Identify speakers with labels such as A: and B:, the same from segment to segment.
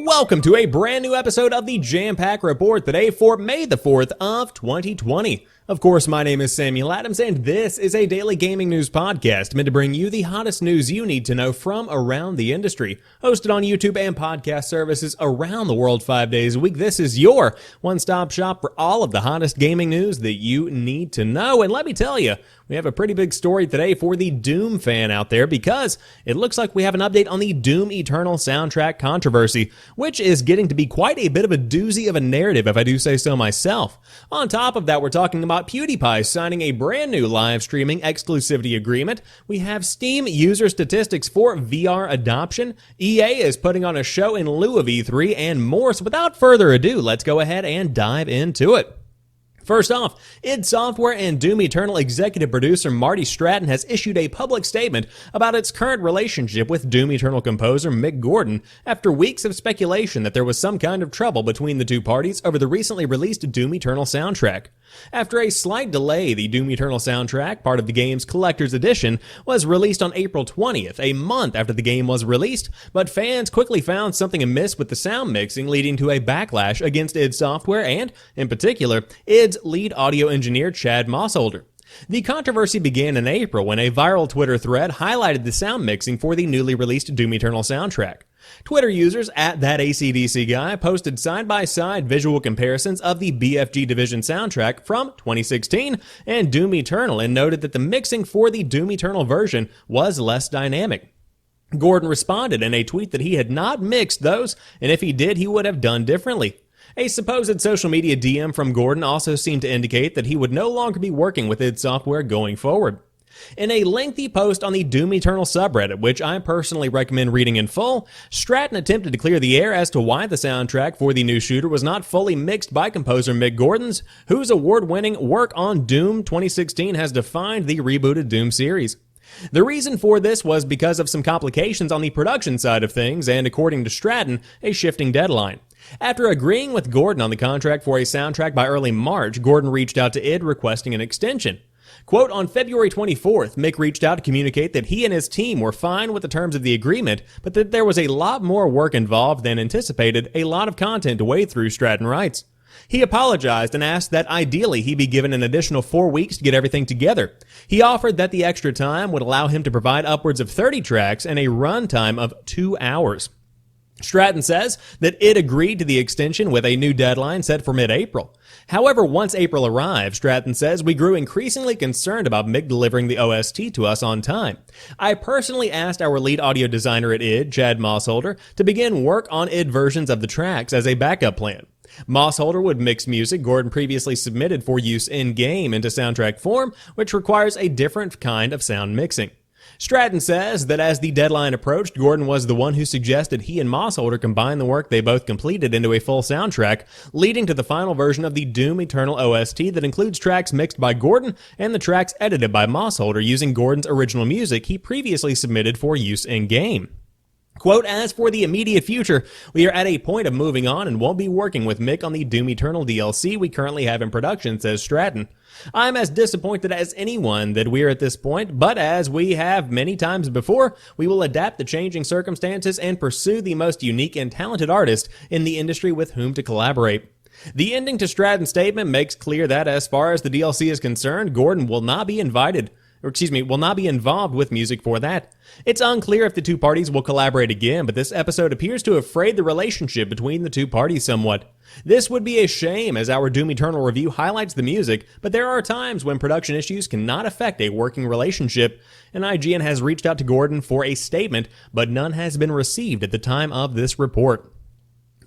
A: Welcome to a brand new episode of the Jampack Report today for May the 4th of 2020. Of course, my name is Samuel Adams, and this is a daily gaming news podcast meant to bring you the hottest news you need to know from around the industry. Hosted on YouTube and podcast services around the world 5 days a week, this is your one-stop shop for all of the hottest gaming news that you need to know. And let me tell you, we have a pretty big story today for the Doom fan out there because it looks like we have an update on the Doom Eternal soundtrack controversy, which is getting to be quite a bit of a doozy of a narrative, if I do say so myself. On top of that, we're talking about PewDiePie signing a brand new live streaming exclusivity agreement. We have Steam user statistics for VR adoption. EA is putting on a show in lieu of E3 and more. So without further ado, let's go ahead and dive into it. First off, id Software and Doom Eternal executive producer Marty Stratton has issued a public statement about its current relationship with Doom Eternal composer Mick Gordon after weeks of speculation that there was some kind of trouble between the two parties over the recently released Doom Eternal soundtrack. After a slight delay, the Doom Eternal soundtrack, part of the game's collector's edition, was released on April 20th, a month after the game was released, but fans quickly found something amiss with the sound mixing, leading to a backlash against id Software and, in particular, id's lead audio engineer Chad Mossholder. The controversy began in April when a viral Twitter thread highlighted the sound mixing for the newly released Doom Eternal soundtrack. Twitter users at @ACDCGuy posted side-by-side visual comparisons of the BFG Division soundtrack from 2016 and Doom Eternal and noted that the mixing for the Doom Eternal version was less dynamic. Gordon responded in a tweet that he had not mixed those, and if he did, he would have done differently. A supposed social media DM from Gordon also seemed to indicate that he would no longer be working with id Software going forward. In a lengthy post on the Doom Eternal subreddit, which I personally recommend reading in full, Stratton attempted to clear the air as to why the soundtrack for the new shooter was not fully mixed by composer Mick Gordon, whose award-winning work on Doom 2016 has defined the rebooted Doom series. The reason for this was because of some complications on the production side of things and, according to Stratton, a shifting deadline. After agreeing with Gordon on the contract for a soundtrack by early March, Gordon reached out to id requesting an extension. Quote, on February 24th, Mick reached out to communicate that he and his team were fine with the terms of the agreement, but that there was a lot more work involved than anticipated, a lot of content to wade through, Stratton writes. He apologized and asked that ideally he be given an additional 4 weeks to get everything together. He offered that the extra time would allow him to provide upwards of 30 tracks and a runtime of 2 hours. Stratton says that id agreed to the extension with a new deadline set for mid-April. However, once April arrived, Stratton says, we grew increasingly concerned about Mick delivering the OST to us on time. I personally asked our lead audio designer at id, Chad Mossholder, to begin work on id versions of the tracks as a backup plan. Mossholder would mix music Gordon previously submitted for use in-game into soundtrack form, which requires a different kind of sound mixing. Stratton says that as the deadline approached, Gordon was the one who suggested he and Mossholder combine the work they both completed into a full soundtrack, leading to the final version of the Doom Eternal OST that includes tracks mixed by Gordon and the tracks edited by Mossholder using Gordon's original music he previously submitted for use in-game. Quote, as for the immediate future, we are at a point of moving on and won't be working with Mick on the Doom Eternal DLC we currently have in production, says Stratton. I'm as disappointed as anyone that we're at this point, but as we have many times before, we will adapt to changing circumstances and pursue the most unique and talented artist in the industry with whom to collaborate. The ending to Stratton's statement makes clear that as far as the DLC is concerned, Gordon will not be involved with music for that. It's unclear if the two parties will collaborate again, but this episode appears to have frayed the relationship between the two parties somewhat. This would be a shame as our Doom Eternal review highlights the music, but there are times when production issues cannot affect a working relationship, and IGN has reached out to Gordon for a statement, but none has been received at the time of this report.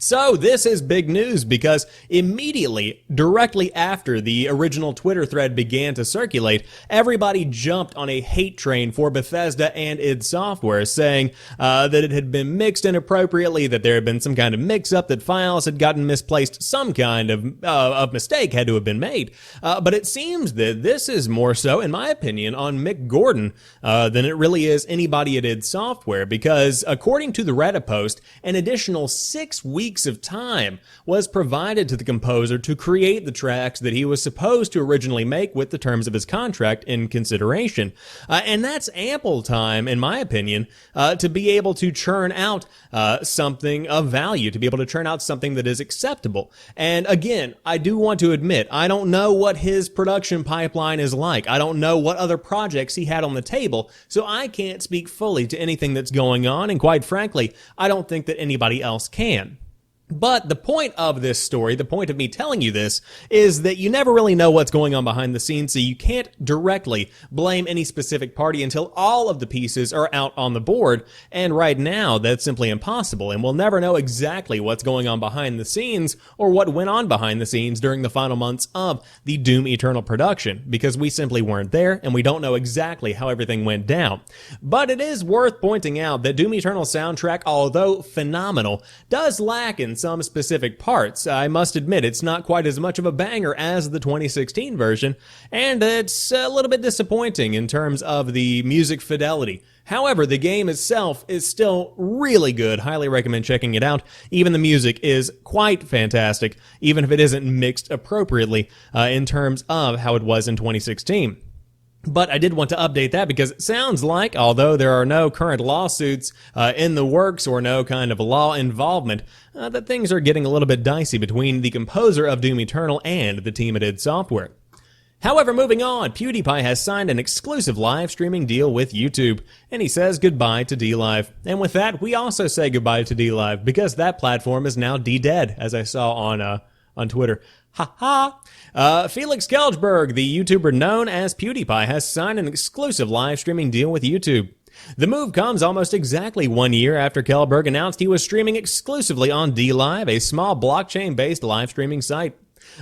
A: So this is big news because immediately, directly after the original Twitter thread began to circulate, everybody jumped on a hate train for Bethesda and id Software, saying that it had been mixed inappropriately, that there had been some kind of mix-up, that files had gotten misplaced, some kind of mistake had to have been made. But it seems that this is more so, in my opinion, on Mick Gordon than it really is anybody at id Software, because according to the Reddit post, an additional 6 weeks weeks of time was provided to the composer to create the tracks that he was supposed to originally make with the terms of his contract in consideration. And that's ample time, in my opinion, to be able to churn out something of value, to be able to churn out something that is acceptable. And again, I do want to admit, I don't know what his production pipeline is like. I don't know what other projects he had on the table, so I can't speak fully to anything that's going on, and quite frankly, I don't think that anybody else can. But the point of this story, the point of me telling you this, is that you never really know what's going on behind the scenes, so you can't directly blame any specific party until all of the pieces are out on the board, and right now, that's simply impossible, and we'll never know exactly what's going on behind the scenes, or what went on behind the scenes during the final months of the Doom Eternal production, because we simply weren't there, and we don't know exactly how everything went down. But it is worth pointing out that Doom Eternal soundtrack, although phenomenal, does lack in some specific parts. I must admit, it's not quite as much of a banger as the 2016 version, and it's a little bit disappointing in terms of the music fidelity. However, the game itself is still really good. Highly recommend checking it out. Even the music is quite fantastic, even if it isn't mixed appropriately in terms of how it was in 2016. But I did want to update that because it sounds like, although there are no current lawsuits in the works or no kind of law involvement, that things are getting a little bit dicey between the composer of Doom Eternal and the team at id Software. However, moving on, PewDiePie has signed an exclusive live streaming deal with YouTube, and he says goodbye to DLive. And with that, we also say goodbye to DLive because that platform is now D-dead, as I saw on Twitter. Ha ha! Felix Kjellberg, the YouTuber known as PewDiePie, has signed an exclusive live streaming deal with YouTube. The move comes almost exactly 1 year after Kjellberg announced he was streaming exclusively on DLive, a small blockchain-based live streaming site.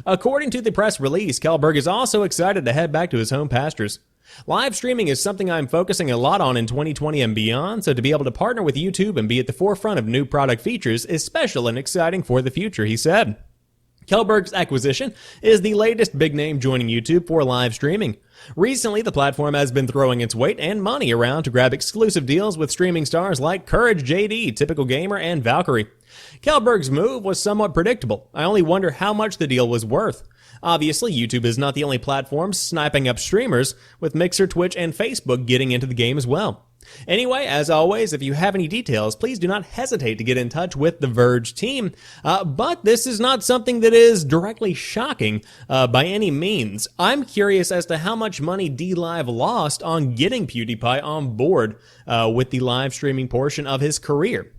A: According to the press release, Kjellberg is also excited to head back to his home pastures. Live streaming is something I'm focusing a lot on in 2020 and beyond, so to be able to partner with YouTube and be at the forefront of new product features is special and exciting for the future, he said. Kjellberg's acquisition is the latest big name joining YouTube for live streaming. Recently, the platform has been throwing its weight and money around to grab exclusive deals with streaming stars like Courage JD, Typical Gamer, and Valkyrie. Kjellberg's move was somewhat predictable. I only wonder how much the deal was worth. Obviously, YouTube is not the only platform sniping up streamers, with Mixer, Twitch, and Facebook getting into the game as well. Anyway, as always, if you have any details, please do not hesitate to get in touch with the Verge team. But this is not something that is directly shocking by any means. I'm curious as to how much money DLive lost on getting PewDiePie on board with the live streaming portion of his career.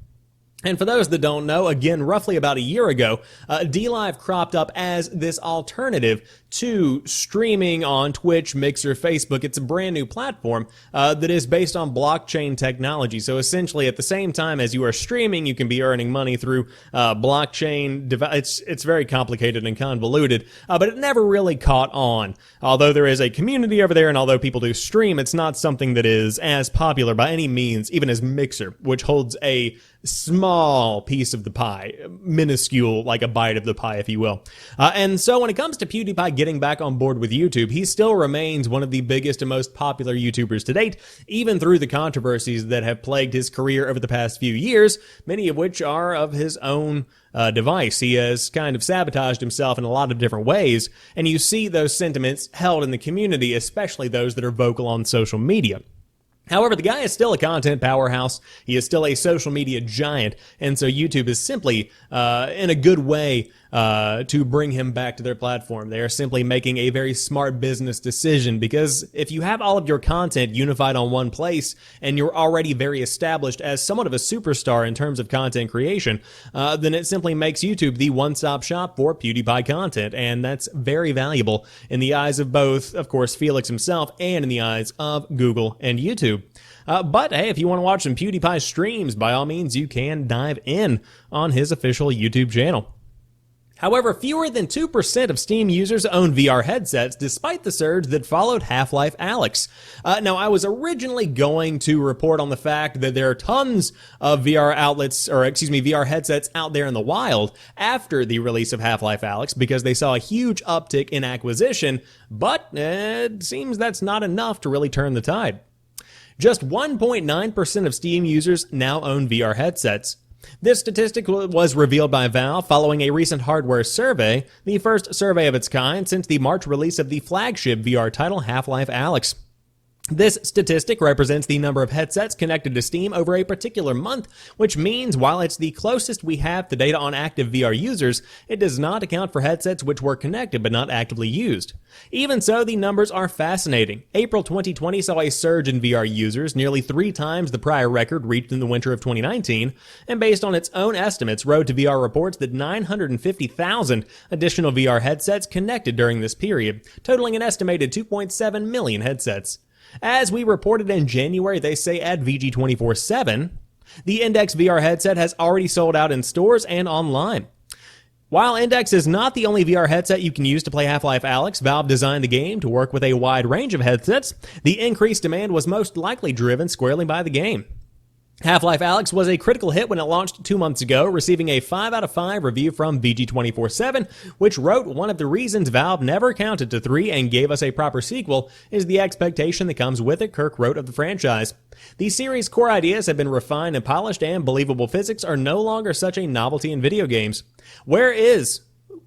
A: And for those that don't know, again, roughly about a year ago, DLive cropped up as this alternative to streaming on Twitch, Mixer, Facebook. It's a brand new platform that is based on blockchain technology. So essentially, at the same time as you are streaming, you can be earning money through blockchain. It's very complicated and convoluted, but it never really caught on. Although there is a community over there, and although people do stream, it's not something that is as popular by any means, even as Mixer, which holds a small piece of the pie, minuscule, like a bite of the pie, if you will. And so when it comes to PewDiePie getting back on board with YouTube, he still remains one of the biggest and most popular YouTubers to date, even through the controversies that have plagued his career over the past few years, many of which are of his own device. He has kind of sabotaged himself in a lot of different ways, and you see those sentiments held in the community, especially those that are vocal on social media. However, the guy is still a content powerhouse. He is still a social media giant, and so YouTube is simply in a good way to bring him back to their platform. They are simply making a very smart business decision, because if you have all of your content unified on one place and you're already very established as somewhat of a superstar in terms of content creation, then it simply makes YouTube the one-stop shop for PewDiePie content, and that's very valuable in the eyes of both, of course, Felix himself and in the eyes of Google and YouTube. But hey, if you want to watch some PewDiePie streams, by all means, you can dive in on his official YouTube channel. However, fewer than 2% of Steam users own VR headsets, despite the surge that followed Half-Life Alyx. Now, I was originally going to report on the fact that there are tons of VR headsets out there in the wild after the release of Half-Life Alyx, because they saw a huge uptick in acquisition, but it seems that's not enough to really turn the tide. Just 1.9% of Steam users now own VR headsets. This statistic was revealed by Valve following a recent hardware survey, the first survey of its kind since the March release of the flagship VR title Half-Life Alyx. This statistic represents the number of headsets connected to Steam over a particular month, which means while it's the closest we have to data on active VR users, it does not account for headsets which were connected but not actively used. Even so, the numbers are fascinating. April 2020 saw a surge in VR users, nearly 3 times the prior record reached in the winter of 2019, and based on its own estimates, Road to VR reports that 950,000 additional VR headsets connected during this period, totaling an estimated 2.7 million headsets. As we reported in January, they say at VG247, the Index VR headset has already sold out in stores and online. While Index is not the only VR headset you can use to play Half-Life Alyx, Valve designed the game to work with a wide range of headsets. The increased demand was most likely driven squarely by the game. Half-Life Alyx was a critical hit when it launched 2 months ago, receiving a 5 out of 5 review from VG247, which wrote one of the reasons Valve never counted to 3 and gave us a proper sequel is the expectation that comes with it, Kirk wrote of the franchise. The series' core ideas have been refined and polished, and believable physics are no longer such a novelty in video games. Where is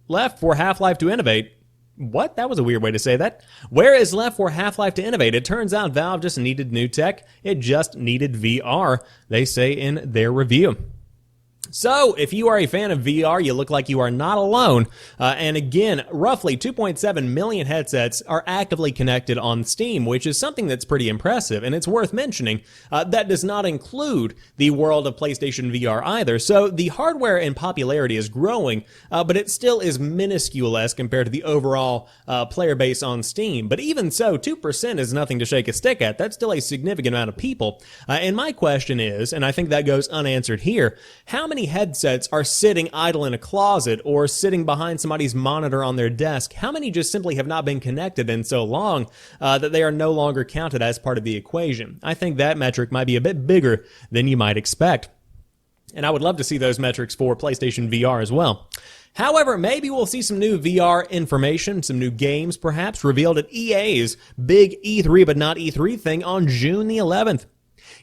A: left for Half-Life to innovate? What? That was a weird way to say that. Where is left for Half-Life to innovate? It turns out Valve just needed new tech. It just needed VR, they say in their review. So, if you are a fan of VR, you look like you are not alone. And again, roughly 2.7 million headsets are actively connected on Steam, which is something that's pretty impressive. And it's worth mentioning, that does not include the world of PlayStation VR either. So, the hardware and popularity is growing, but it still is minuscule as compared to the overall player base on Steam. But even so, 2% is nothing to shake a stick at. That's still a significant amount of people. And my question is, and I think that goes unanswered here, how many headsets are sitting idle in a closet or sitting behind somebody's monitor on their desk? How many just simply have not been connected in so long that they are no longer counted as part of the equation? I think that metric might be a bit bigger than you might expect. And I would love to see those metrics for PlayStation VR as well. However, maybe we'll see some new VR information, some new games perhaps, revealed at EA's big E3 but not E3 thing on June the 11th.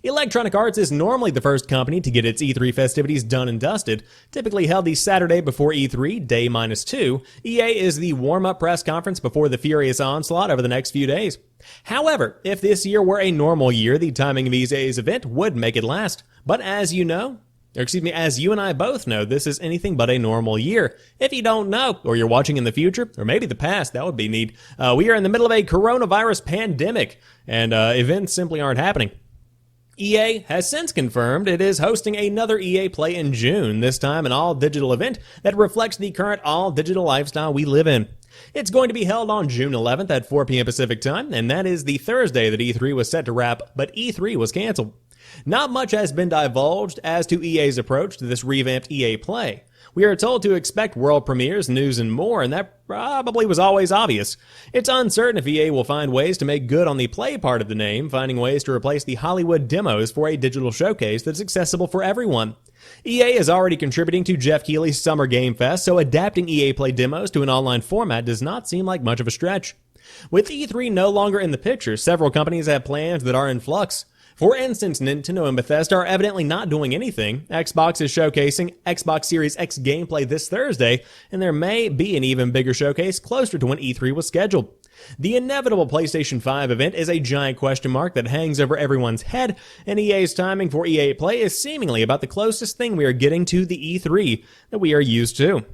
A: Electronic Arts is normally the first company to get its E3 festivities done and dusted. Typically held the Saturday before E3, day -2, EA is the warm-up press conference before the furious onslaught over the next few days. However, if this year were a normal year, the timing of EA's event would make it last. But as you know, as you and I both know, this is anything but a normal year. If you don't know, or you're watching in the future, or maybe the past, that would be neat. We are in the middle of a coronavirus pandemic, and events simply aren't happening. EA has since confirmed it is hosting another EA Play in June, this time an all-digital event that reflects the current all-digital lifestyle we live in. It's going to be held on June 11th at 4 p.m. Pacific time, and that is the Thursday that E3 was set to wrap, but E3 was canceled. Not much has been divulged as to EA's approach to this revamped EA Play. We are told to expect world premieres, news, and more, and that probably was always obvious. It's uncertain if EA will find ways to make good on the play part of the name, finding ways to replace the Hollywood demos for a digital showcase that's accessible for everyone. EA is already contributing to Jeff Keighley's Summer Game Fest, so adapting EA Play demos to an online format does not seem like much of a stretch. With E3 no longer in the picture, several companies have plans that are in flux. For instance, Nintendo and Bethesda are evidently not doing anything. Xbox is showcasing Xbox Series X gameplay this Thursday, and there may be an even bigger showcase closer to when E3 was scheduled. The inevitable PlayStation 5 event is a giant question mark that hangs over everyone's head, and EA's timing for EA Play is seemingly about the closest thing we are getting to the E3 that we are used to.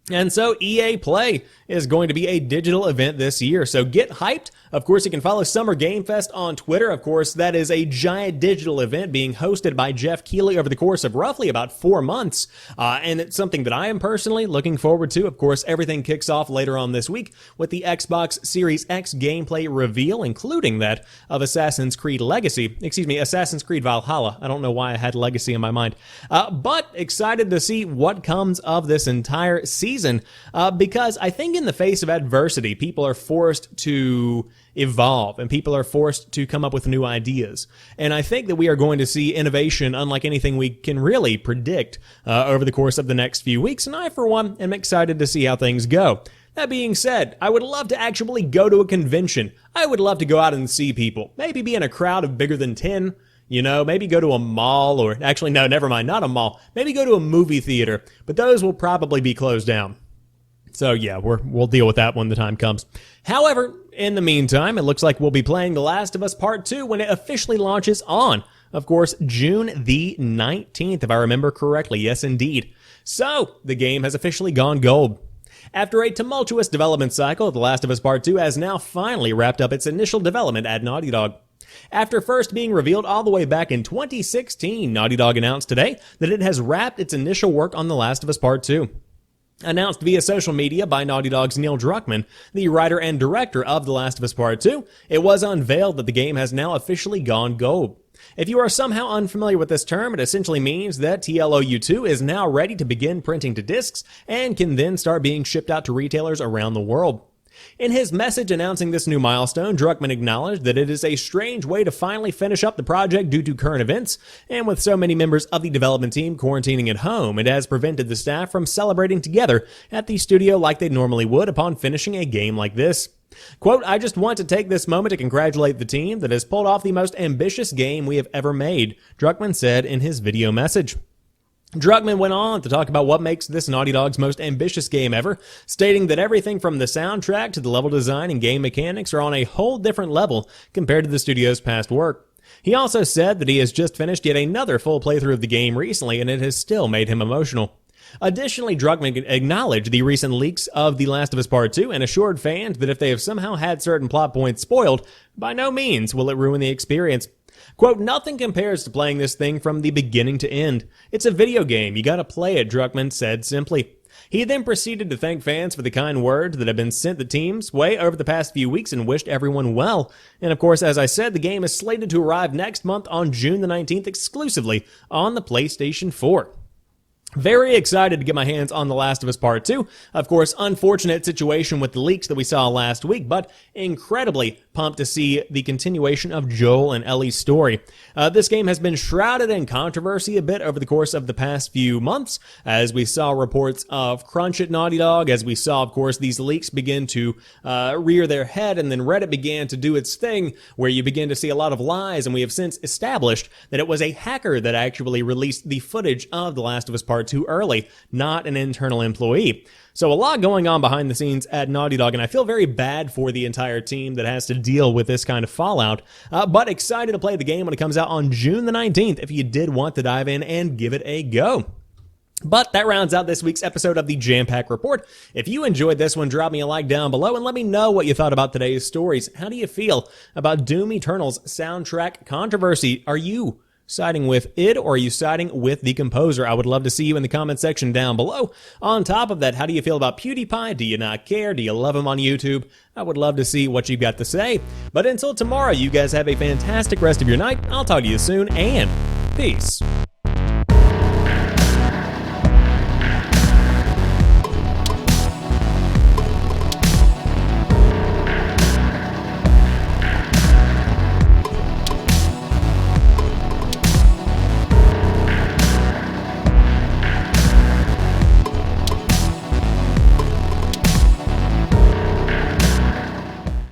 A: And so EA Play is going to be a digital event this year, so get hyped. Of course, you can follow Summer Game Fest on Twitter. Of course, that is a giant digital event being hosted by Jeff Keighley over the course of roughly about 4 months. And it's something that I am personally looking forward to. Of course, everything kicks off later on this week with the Xbox Series X gameplay reveal, including that of Assassin's Creed Assassin's Creed Valhalla. I don't know why I had Legacy in my mind. But excited to see what comes of this entire season, because I think in the face of adversity, people are forced to evolve and people are forced to come up with new ideas. And I think that we are going to see innovation unlike anything we can really predict over the course of the next few weeks. And I, for one, am excited to see how things go. That being said, I would love to actually go to a convention. I would love to go out and see people. Maybe be in a crowd of bigger than 10. You know, maybe go to a mall, or actually, no, never mind, not a mall. Maybe go to a movie theater, but those will probably be closed down. So yeah, we'll deal with that when the time comes. However, in the meantime, it looks like we'll be playing The Last of Us Part 2 when it officially launches on, of course, June the 19th, if I remember correctly. Yes, indeed. So, the game has officially gone gold. After a tumultuous development cycle, The Last of Us Part 2 has now finally wrapped up its initial development at Naughty Dog. After first being revealed all the way back in 2016, Naughty Dog announced today that it has wrapped its initial work on The Last of Us Part 2. Announced via social media by Naughty Dog's Neil Druckmann, the writer and director of The Last of Us Part 2, it was unveiled that the game has now officially gone gold. If you are somehow unfamiliar with this term, it essentially means that TLOU2 is now ready to begin printing to discs and can then start being shipped out to retailers around the world. In his message announcing this new milestone, Druckmann acknowledged that it is a strange way to finally finish up the project due to current events, and with so many members of the development team quarantining at home, it has prevented the staff from celebrating together at the studio like they normally would upon finishing a game like this. Quote, "I just want to take this moment to congratulate the team that has pulled off the most ambitious game we have ever made," Druckmann said in his video message. Druckmann went on to talk about what makes this Naughty Dog's most ambitious game ever, stating that everything from the soundtrack to the level design and game mechanics are on a whole different level compared to the studio's past work. He also said that he has just finished yet another full playthrough of the game recently, and it has still made him emotional. Additionally, Druckmann acknowledged the recent leaks of The Last of Us Part 2 and assured fans that if they have somehow had certain plot points spoiled, by no means will it ruin the experience. Quote, "Nothing compares to playing this thing from the beginning to end. It's a video game. You gotta play it," Druckmann said simply. He then proceeded to thank fans for the kind words that have been sent the team's way over the past few weeks and wished everyone well. And of course, as I said, the game is slated to arrive next month on June the 19th exclusively on the PlayStation 4. Very excited to get my hands on The Last of Us Part 2. Of course, unfortunate situation with the leaks that we saw last week, but incredibly pumped to see the continuation of Joel and Ellie's story. This game has been shrouded in controversy a bit over the course of the past few months, as we saw reports of crunch at Naughty Dog, as we saw, of course, these leaks begin to rear their head, and then Reddit began to do its thing, where you begin to see a lot of lies, and we have since established that it was a hacker that actually released the footage of The Last of Us Part 2 early, not an internal employee. So a lot going on behind the scenes at Naughty Dog, and I feel very bad for the entire team that has to deal with this kind of fallout, but excited to play the game when it comes out on June the 19th if you did want to dive in and give it a go. But that rounds out this week's episode of the Jampack Report. If you enjoyed this one, drop me a like down below and let me know what you thought about today's stories. How do you feel about Doom Eternal's soundtrack controversy? Are you siding with it, or are you siding with the composer? I would love to see you in the comment section down below. On top of that, how do you feel about PewDiePie? Do you not care? Do you love him on YouTube? I would love to see what you've got to say. But until tomorrow, you guys have a fantastic rest of your night. I'll talk to you soon, and peace.